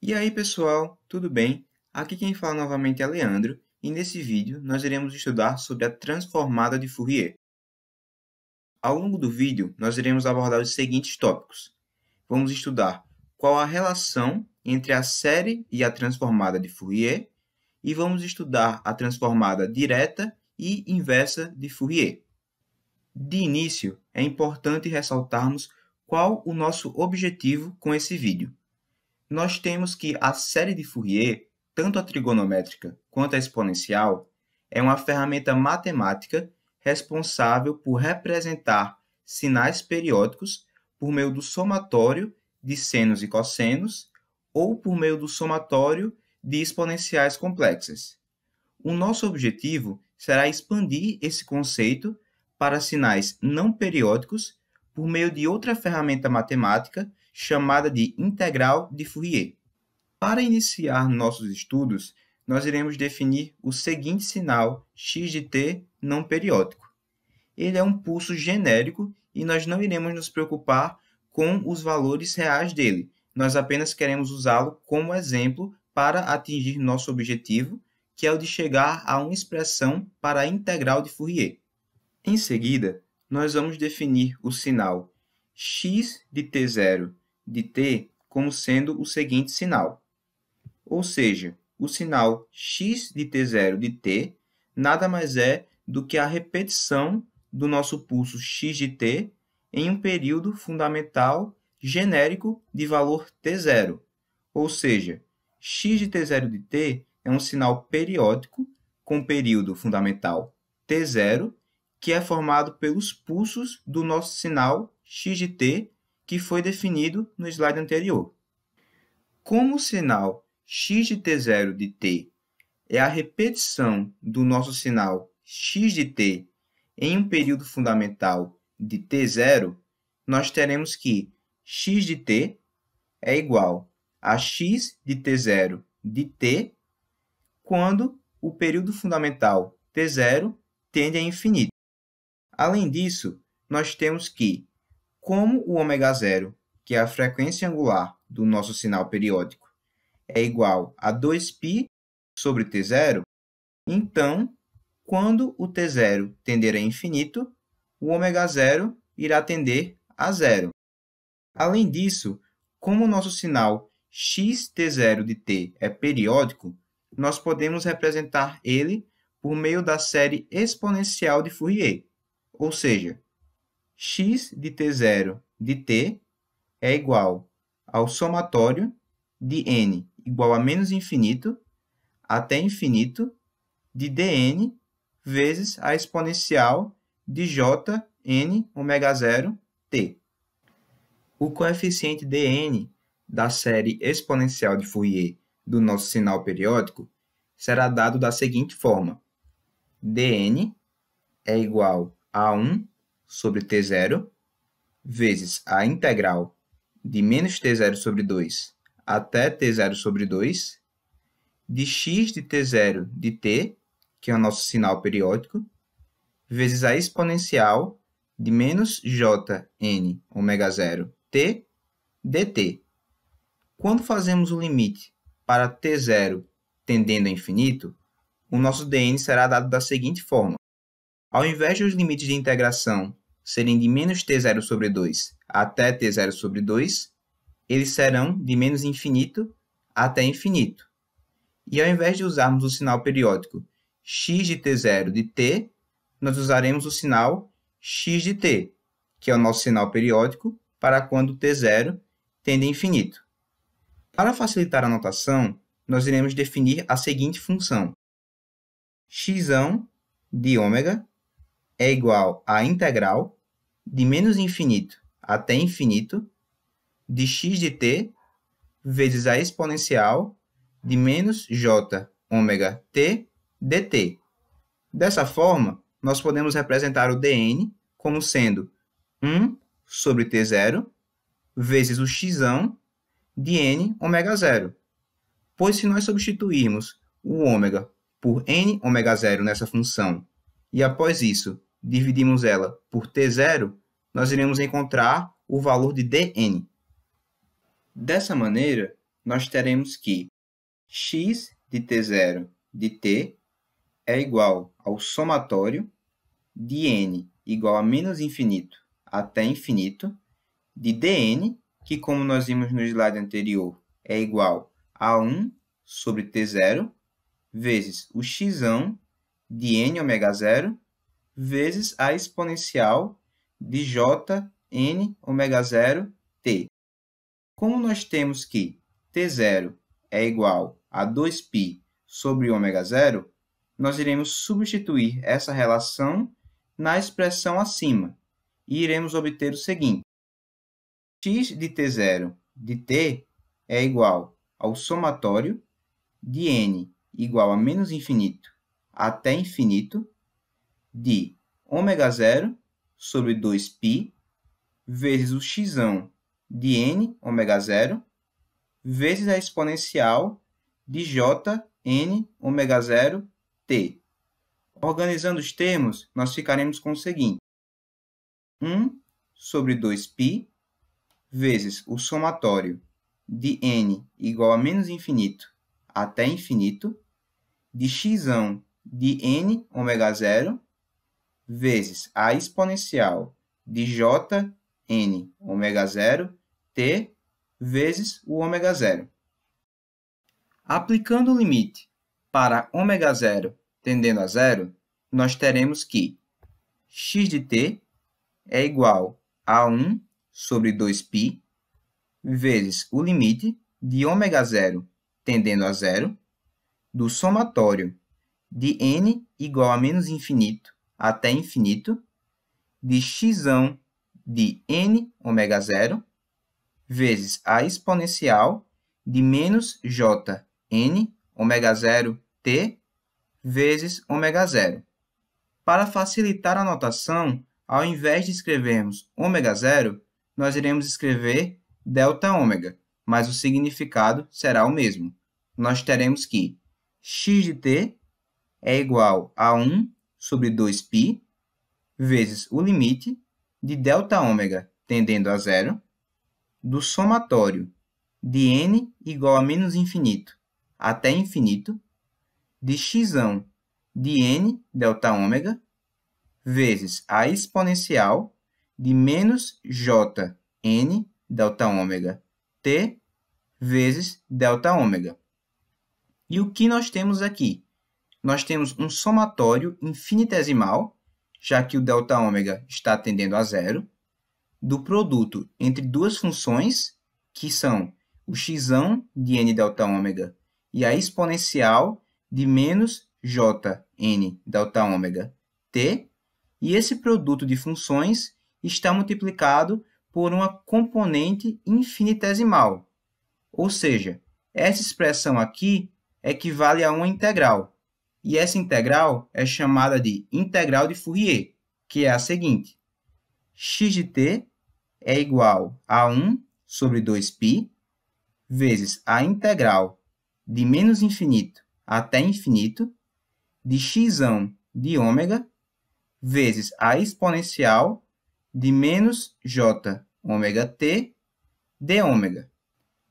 E aí, pessoal, tudo bem? Aqui quem fala novamente é Leandro, e nesse vídeo nós iremos estudar sobre a transformada de Fourier. Ao longo do vídeo, nós iremos abordar os seguintes tópicos. Vamos estudar qual a relação entre a série e a transformada de Fourier, e vamos estudar a transformada direta e inversa de Fourier. De início, é importante ressaltarmos qual o nosso objetivo com esse vídeo. Nós temos que a série de Fourier, tanto a trigonométrica quanto a exponencial, é uma ferramenta matemática responsável por representar sinais periódicos por meio do somatório de senos e cossenos ou por meio do somatório de exponenciais complexas. O nosso objetivo será expandir esse conceito para sinais não periódicos por meio de outra ferramenta matemática chamada de integral de Fourier. Para iniciar nossos estudos, nós iremos definir o seguinte sinal x de t não periódico. Ele é um pulso genérico e nós não iremos nos preocupar com os valores reais dele. Nós apenas queremos usá-lo como exemplo para atingir nosso objetivo, que é o de chegar a uma expressão para a integral de Fourier. Em seguida, nós vamos definir o sinal x de t0 de t como sendo o seguinte sinal. Ou seja, o sinal x de t0 de t nada mais é do que a repetição do nosso pulso x de t em um período fundamental genérico de valor t0. Ou seja, x de t0 de t é um sinal periódico com período fundamental t0, que é formado pelos pulsos do nosso sinal x de t, que foi definido no slide anterior. Como o sinal x de t0 de t é a repetição do nosso sinal x de t em um período fundamental de t0, nós teremos que x de t é igual a x de t0 de t quando o período fundamental t0 tende a infinito. Além disso, nós temos que, como o ω0, que é a frequência angular do nosso sinal periódico, é igual a 2π sobre t0, então, quando o t0 tender a infinito, o ω0 irá tender a zero. Além disso, como o nosso sinal xt0 de t é periódico, nós podemos representar ele por meio da série exponencial de Fourier, ou seja, x de t0 de t é igual ao somatório de n igual a menos infinito até infinito de dn vezes a exponencial de jn ω0 t. O coeficiente dn da série exponencial de Fourier do nosso sinal periódico será dado da seguinte forma: dn é igual a 1 sobre t0 vezes a integral de menos t0 sobre 2 até t0 sobre 2 de x de t0 de t, que é o nosso sinal periódico, vezes a exponencial de menos jn ω0 t dt. Quando fazemos o limite para t0 tendendo a infinito, o nosso dn será dado da seguinte forma: ao invés de os limites de integração serem de menos t0 sobre 2 até t0 sobre 2, eles serão de menos infinito até infinito. E ao invés de usarmos o sinal periódico x de t0 de t, nós usaremos o sinal x de t, que é o nosso sinal periódico para quando t0 tende a infinito. Para facilitar a notação, nós iremos definir a seguinte função: x de ômega é igual à integral de menos infinito até infinito de x de t vezes a exponencial de menos jωt dt. Dessa forma, nós podemos representar o dn como sendo 1 sobre t0 vezes o x de n ω0. Pois se nós substituirmos o ômega por n ω0 nessa função e após isso dividimos ela por t0, nós iremos encontrar o valor de dn. Dessa maneira, nós teremos que x de t0 de t é igual ao somatório de n igual a menos infinito até infinito, de dn, que como nós vimos no slide anterior, é igual a 1 sobre t0, vezes o x de n ômega 0, vezes a exponencial de jn ômega 0 t. Como nós temos que t0 é igual a 2π sobre ômega 0, nós iremos substituir essa relação na expressão acima e iremos obter o seguinte: x de t0 de t é igual ao somatório de n igual a menos infinito até infinito de ômega 0 sobre 2π vezes o x de n ômega 0 vezes a exponencial de jn ômega 0 t. Organizando os termos, nós ficaremos com o seguinte: 1 sobre 2π vezes o somatório de n igual a menos infinito até infinito, de x de n ômega 0 vezes a exponencial de jn ômega 0 t vezes o ômega 0. Aplicando o limite para ômega 0 tendendo a zero, nós teremos que x de t é igual a 1 sobre 2π vezes o limite de ômega 0 tendendo a zero do somatório de n igual a menos infinito até infinito, de x de n ômega 0 vezes a exponencial de menos jn ômega 0 t vezes ômega 0. Para facilitar a notação, ao invés de escrevermos ômega 0, nós iremos escrever delta ômega, mas o significado será o mesmo. Nós teremos que x de t é igual a 1 sobre 2π vezes o limite de delta ômega tendendo a zero do somatório de n igual a menos infinito até infinito, de x de n delta ômega vezes a exponencial de menos jn delta ômega t vezes delta ômega. E o que nós temos aqui? Nós temos um somatório infinitesimal, já que o delta ômega está tendendo a zero, do produto entre duas funções, que são o x de n delta ômega e a exponencial de menos jn delta ômega t, e esse produto de funções está multiplicado por uma componente infinitesimal. Ou seja, essa expressão aqui equivale a uma integral, e essa integral é chamada de integral de Fourier, que é a seguinte: x de t é igual a 1 sobre 2π vezes a integral de menos infinito até infinito de x de ômega vezes a exponencial de menos j ômega t de ômega.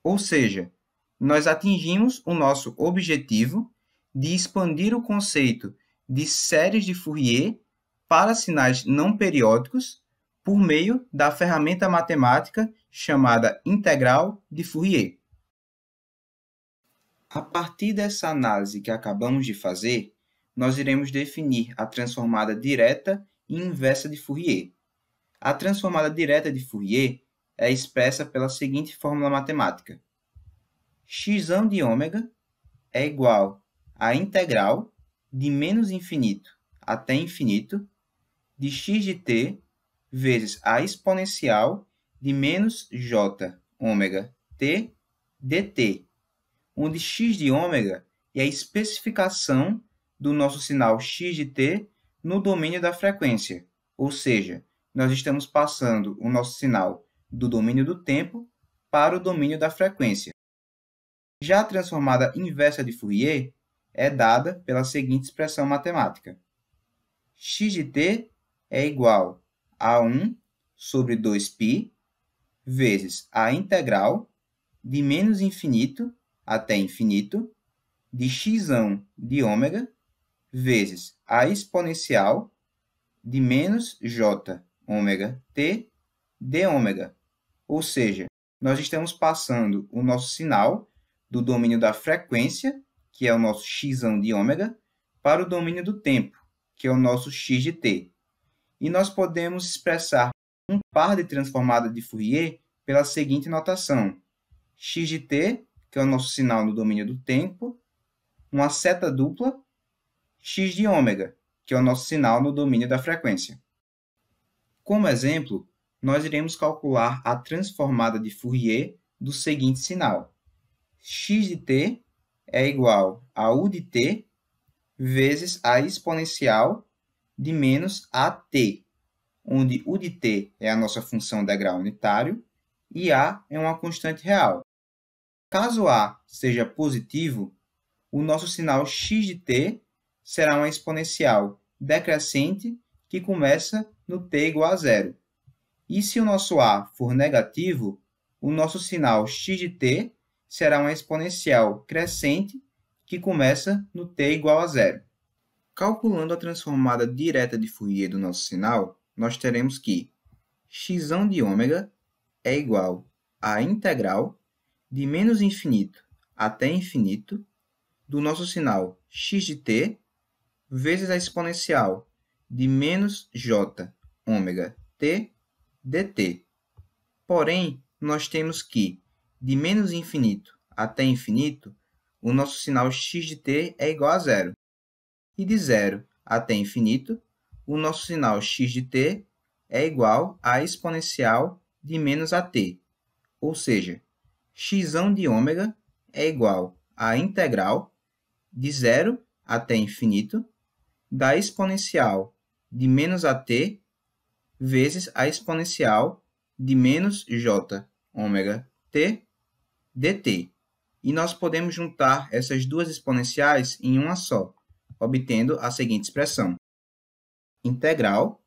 Ou seja, nós atingimos o nosso objetivo de expandir o conceito de séries de Fourier para sinais não periódicos por meio da ferramenta matemática chamada integral de Fourier. A partir dessa análise que acabamos de fazer, nós iremos definir a transformada direta e inversa de Fourier. A transformada direta de Fourier é expressa pela seguinte fórmula matemática: x de ômega é igual à integral de menos infinito até infinito de x de t vezes a exponencial de menos j ômega t dt, onde x de ômega é a especificação do nosso sinal x de t no domínio da frequência, ou seja, nós estamos passando o nosso sinal do domínio do tempo para o domínio da frequência. Já a transformada inversa de Fourier é dada pela seguinte expressão matemática: x de t é igual a 1 sobre 2π vezes a integral de menos infinito até infinito de xão de ômega vezes a exponencial de menos j ômega t de ômega. Ou seja, nós estamos passando o nosso sinal do domínio da frequência, que é o nosso xão de ômega, para o domínio do tempo, que é o nosso x de t. E nós podemos expressar um par de transformada de Fourier pela seguinte notação: x de t, que é o nosso sinal no domínio do tempo, uma seta dupla, x de ômega, que é o nosso sinal no domínio da frequência. Como exemplo, nós iremos calcular a transformada de Fourier do seguinte sinal: x de t é igual a u de t vezes a exponencial de menos at, onde u de t é a nossa função de grau unitário e a é uma constante real. Caso a seja positivo, o nosso sinal x de t será uma exponencial decrescente que começa no t igual a zero. E se o nosso a for negativo, o nosso sinal x de t será uma exponencial crescente que começa no t igual a zero. Calculando a transformada direta de Fourier do nosso sinal, nós teremos que xão de ômega é igual à integral de menos infinito até infinito do nosso sinal x de t vezes a exponencial de menos j ômega t dt. Porém, nós temos que, de menos infinito até infinito, o nosso sinal x de t é igual a zero. E de zero até infinito, o nosso sinal x de t é igual à exponencial de menos at. Ou seja, xão de ômega é igual à integral de zero até infinito da exponencial de menos at vezes a exponencial de menos j ômega t dt. E nós podemos juntar essas duas exponenciais em uma só, obtendo a seguinte expressão: integral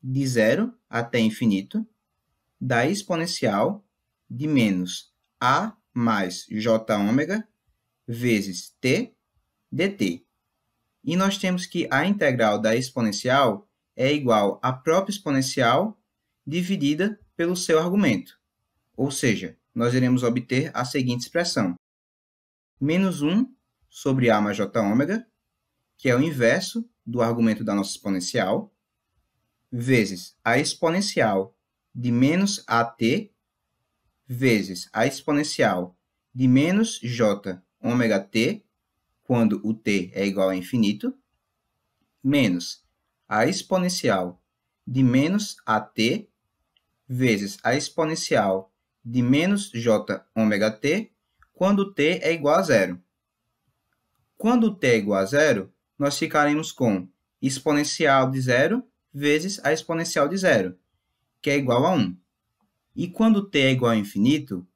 de zero até infinito da exponencial de menos a mais j ômega vezes t dt. E nós temos que a integral da exponencial é igual à própria exponencial dividida pelo seu argumento. Ou seja, nós iremos obter a seguinte expressão: menos 1 sobre a mais j ômega, que é o inverso do argumento da nossa exponencial, vezes a exponencial de menos at vezes a exponencial de menos j ômega t, quando o t é igual a infinito, menos a exponencial de menos at vezes a exponencial de menos j ômega t, quando t é igual a zero. Quando t é igual a zero, nós ficaremos com exponencial de zero vezes a exponencial de zero, que é igual a 1. E quando t é igual a infinito,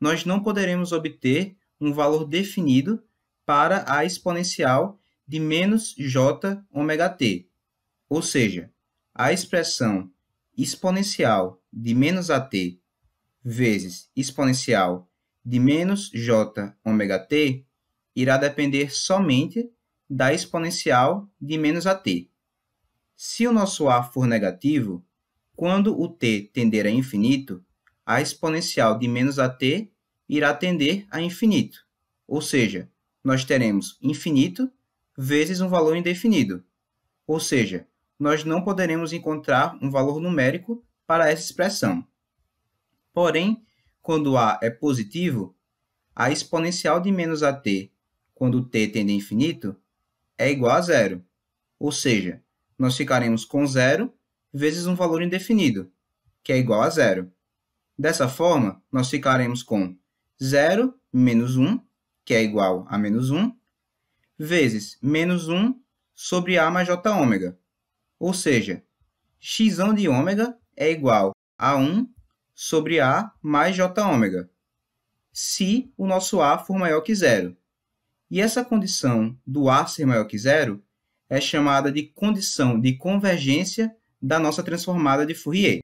nós não poderemos obter um valor definido para a exponencial de menos j ômega t. Ou seja, a expressão exponencial de menos at vezes exponencial de menos j ômega t irá depender somente da exponencial de menos at. Se o nosso a for negativo, quando o t tender a infinito, a exponencial de menos at irá tender a infinito. Ou seja, nós teremos infinito vezes um valor indefinido. Ou seja, nós não poderemos encontrar um valor numérico para essa expressão. Porém, quando a é positivo, a exponencial de menos at, quando t tende a infinito, é igual a zero. Ou seja, nós ficaremos com zero vezes um valor indefinido, que é igual a zero. Dessa forma, nós ficaremos com 0 menos 1, que é igual a menos 1, vezes menos 1 sobre a mais j ômega. Ou seja, xão de ômega é igual a 1 sobre a mais j ômega, se o nosso a for maior que zero. E essa condição do a ser maior que zero é chamada de condição de convergência da nossa transformada de Fourier.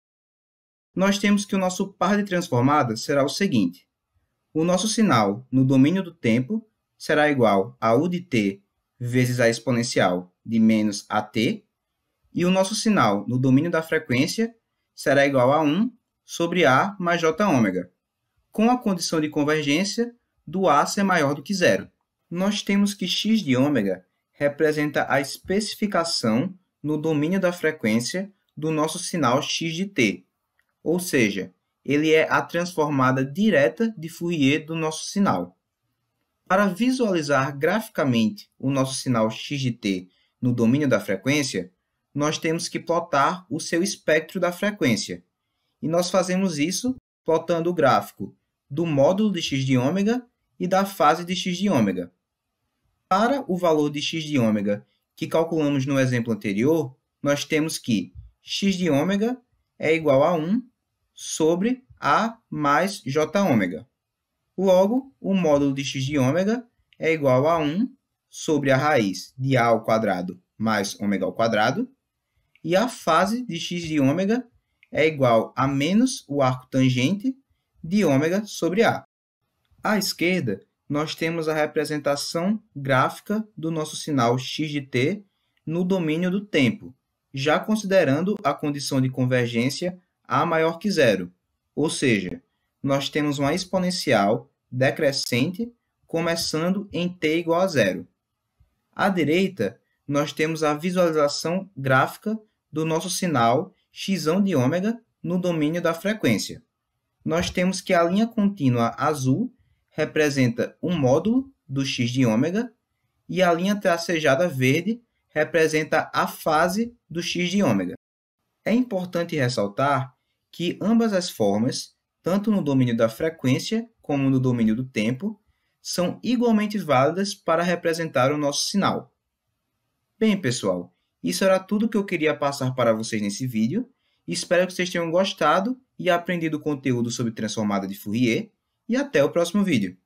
Nós temos que o nosso par de transformadas será o seguinte: o nosso sinal no domínio do tempo será igual a U de t vezes a exponencial de menos AT, e o nosso sinal no domínio da frequência será igual a 1 sobre A mais Jω, com a condição de convergência do A ser maior do que zero. Nós temos que x de ômega representa a especificação no domínio da frequência do nosso sinal x de t, ou seja, ele é a transformada direta de Fourier do nosso sinal. Para visualizar graficamente o nosso sinal x de t no domínio da frequência, nós temos que plotar o seu espectro da frequência. E nós fazemos isso plotando o gráfico do módulo de x de ômega e da fase de x de ômega. Para o valor de x de ômega que calculamos no exemplo anterior, nós temos que x de ômega é igual a 1 sobre A mais Jω. Logo, o módulo de x de ômega é igual a 1 sobre a raiz de A ao quadrado mais ômega ao quadrado, e a fase de x de ômega é igual a menos o arco tangente de ômega sobre A. À esquerda, nós temos a representação gráfica do nosso sinal x de t no domínio do tempo, já considerando a condição de convergência A maior que zero, ou seja, nós temos uma exponencial decrescente começando em t igual a zero. À direita, nós temos a visualização gráfica do nosso sinal x de ômega no domínio da frequência. Nós temos que a linha contínua azul representa um módulo do x de ômega e a linha tracejada verde representa a fase do x de ômega. É importante ressaltar que ambas as formas, tanto no domínio da frequência como no domínio do tempo, são igualmente válidas para representar o nosso sinal. Bem, pessoal, isso era tudo que eu queria passar para vocês nesse vídeo. Espero que vocês tenham gostado e aprendido conteúdo sobre transformada de Fourier, e até o próximo vídeo.